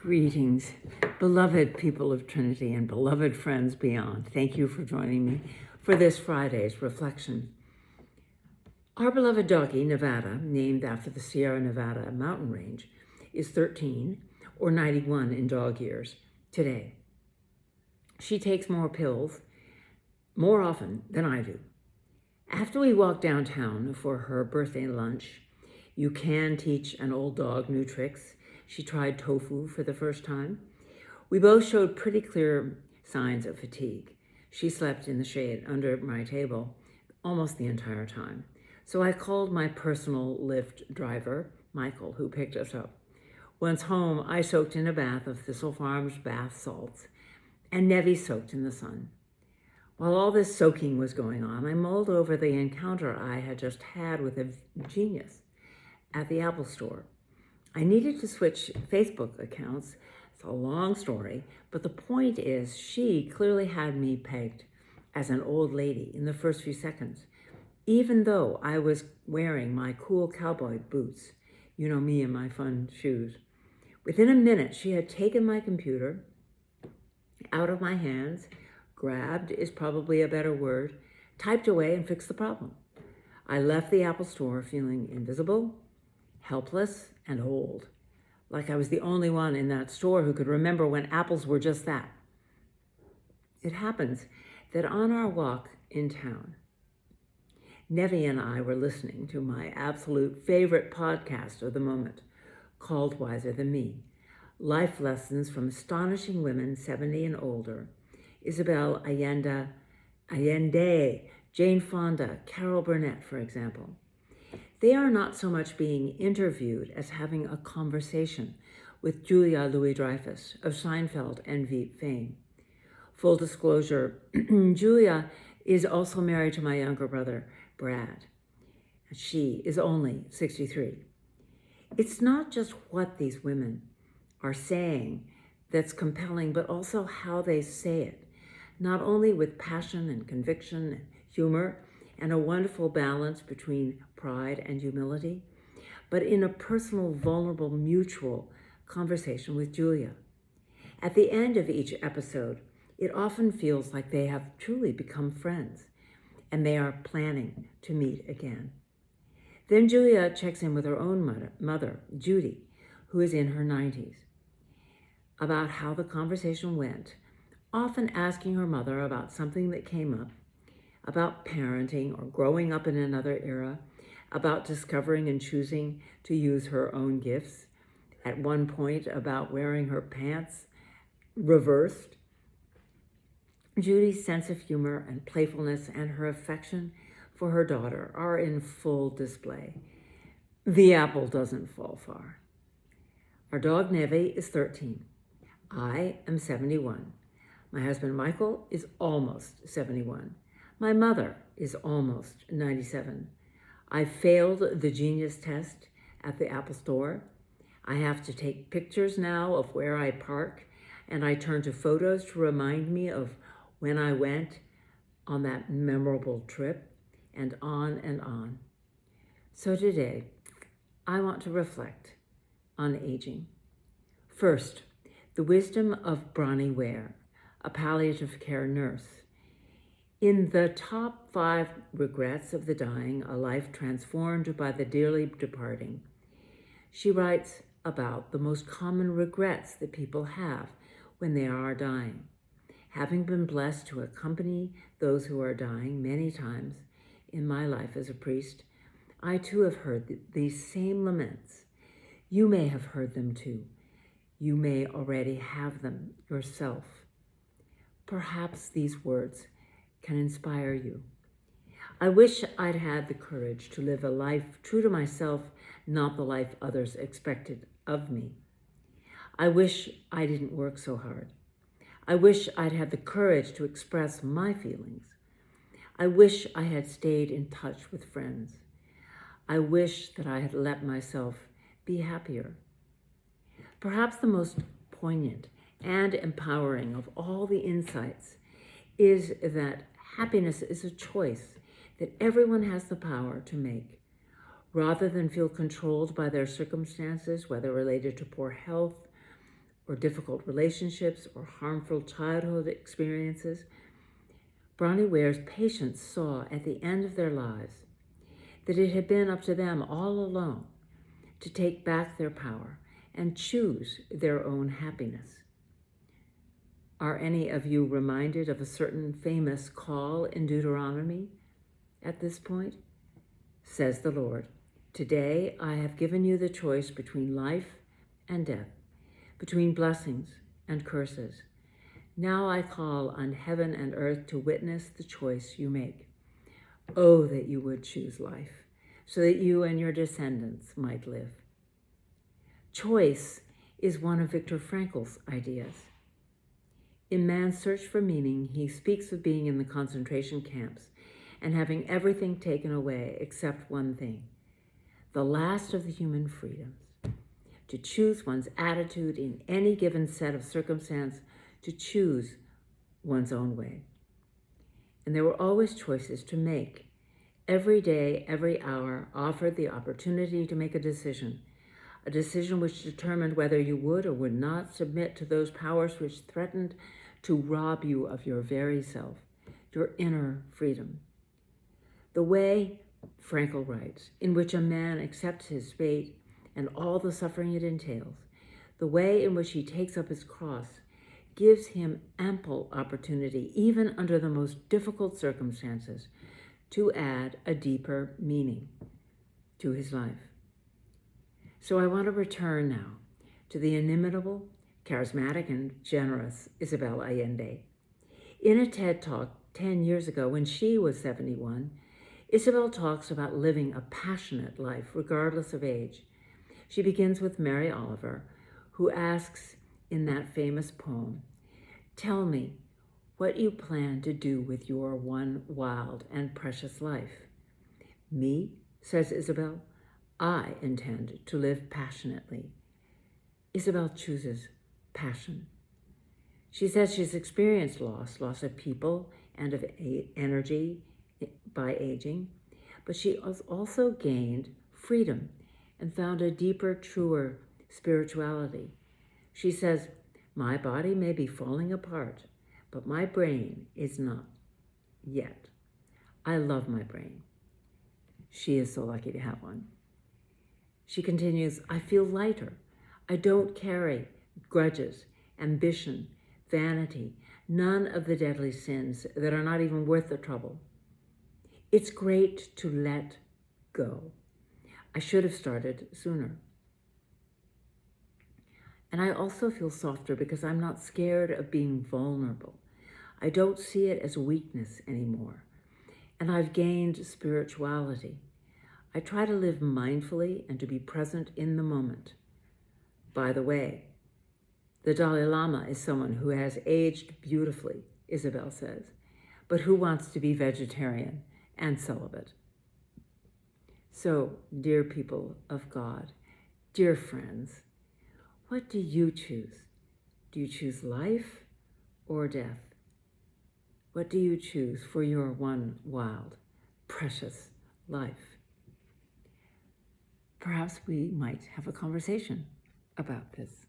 Greetings, beloved people of Trinity and beloved friends beyond. Thank you for joining me for this Friday's reflection. Our beloved doggie, Nevada, named after the Sierra Nevada mountain range, is 13 or 91 in dog years today. She takes more pills more often than I do. After we walked downtown for her birthday lunch, you can teach an old dog new tricks. She tried tofu for the first time. We both showed pretty clear signs of fatigue. She slept in the shade under my table almost the entire time. So I called my personal Lyft driver, Michael, who picked us up. Once home, I soaked in a bath of Thistle Farms bath salts, and Nevi soaked in the sun. While all this soaking was going on, I mulled over the encounter I had just had with a genius at the Apple Store. I needed to switch Facebook accounts. It's a long story, but the point is she clearly had me pegged as an old lady in the first few seconds, even though I was wearing my cool cowboy boots. You know me and my fun shoes. Within a minute, she had taken my computer out of my hands, grabbed is probably a better word, typed away and fixed the problem. I left the Apple Store feeling invisible, helpless, and old, like I was the only one in that store who could remember when apples were just that. It happens that on our walk in town, Nevi and I were listening to my absolute favorite podcast of the moment, called Wiser Than Me, Life Lessons from Astonishing Women 70 and Older, Isabel Allende, Jane Fonda, Carol Burnett, for example. They are not so much being interviewed as having a conversation with Julia Louis-Dreyfus of Seinfeld and Veep fame. Full disclosure, Julia is also married to my younger brother, Brad. She is only 63. It's not just what these women are saying that's compelling, but also how they say it, not only with passion and conviction and humor, and a wonderful balance between pride and humility, but in a personal, vulnerable, mutual conversation with Julia. At the end of each episode, it often feels like they have truly become friends, and they are planning to meet again. Then Julia checks in with her own mother, Judy, who is in her 90s, about how the conversation went, often asking her mother about something that came up, about parenting or growing up in another era, about discovering and choosing to use her own gifts, at one point about wearing her pants reversed. Judy's sense of humor and playfulness and her affection for her daughter are in full display. The apple doesn't fall far. Our dog Nevi is 13. I am 71. My husband Michael is almost 71. My mother is almost 97. I failed the Genius test at the Apple Store. I have to take pictures now of where I park, and I turn to photos to remind me of when I went on that memorable trip, and on and on. So today, I want to reflect on aging. First, the wisdom of Bronnie Ware, a palliative care nurse. In the top 5 regrets of the dying, a life transformed by the dearly departing, she writes about the most common regrets that people have when they are dying. Having been blessed to accompany those who are dying many times in my life as a priest, I too have heard these same laments. You may have heard them too. You may already have them yourself. Perhaps these words can inspire you. I wish I'd had the courage to live a life true to myself, not the life others expected of me. I wish I didn't work so hard. I wish I'd had the courage to express my feelings. I wish I had stayed in touch with friends. I wish that I had let myself be happier. Perhaps the most poignant and empowering of all the insights is that happiness is a choice that everyone has the power to make. Rather than feel controlled by their circumstances, whether related to poor health or difficult relationships or harmful childhood experiences, Bronnie Ware's patients saw at the end of their lives that it had been up to them all alone to take back their power and choose their own happiness. Are any of you reminded of a certain famous call in Deuteronomy at this point? Says the Lord, "Today I have given you the choice between life and death, between blessings and curses. Now I call on heaven and earth to witness the choice you make. Oh, that you would choose life, so that you and your descendants might live." Choice is one of Viktor Frankl's ideas. In Man's Search for Meaning, he speaks of being in the concentration camps and having everything taken away except one thing, the last of the human freedoms, to choose one's attitude in any given set of circumstance, to choose one's own way. And there were always choices to make. Every day, every hour offered the opportunity to make a decision which determined whether you would or would not submit to those powers which threatened to rob you of your very self, your inner freedom. The way, Frankl writes, in which a man accepts his fate and all the suffering it entails, the way in which he takes up his cross, gives him ample opportunity, even under the most difficult circumstances, to add a deeper meaning to his life. So I want to return now to the inimitable, charismatic, and generous Isabel Allende. In a TED Talk 10 years ago, when she was 71, Isabel talks about living a passionate life, regardless of age. She begins with Mary Oliver, who asks in that famous poem, "Tell me what you plan to do with your one wild and precious life." "Me," says Isabel, "I intend to live passionately." Isabel chooses passion. She says she's experienced loss of people and of energy by aging, but she has also gained freedom and found a deeper, truer spirituality. She says, "My body may be falling apart, but my brain is not yet. I love my brain." She is so lucky to have one. She continues, "I feel lighter. I don't carry grudges, ambition, vanity, none of the deadly sins that are not even worth the trouble. It's great to let go. I should have started sooner. And I also feel softer because I'm not scared of being vulnerable. I don't see it as weakness anymore. And I've gained spirituality. I try to live mindfully and to be present in the moment." By the way, the Dalai Lama is someone who has aged beautifully, Isabel says, but who wants to be vegetarian and celibate. So, dear people of God, dear friends, what do you choose? Do you choose life or death? What do you choose for your one wild, precious life? Perhaps we might have a conversation about this.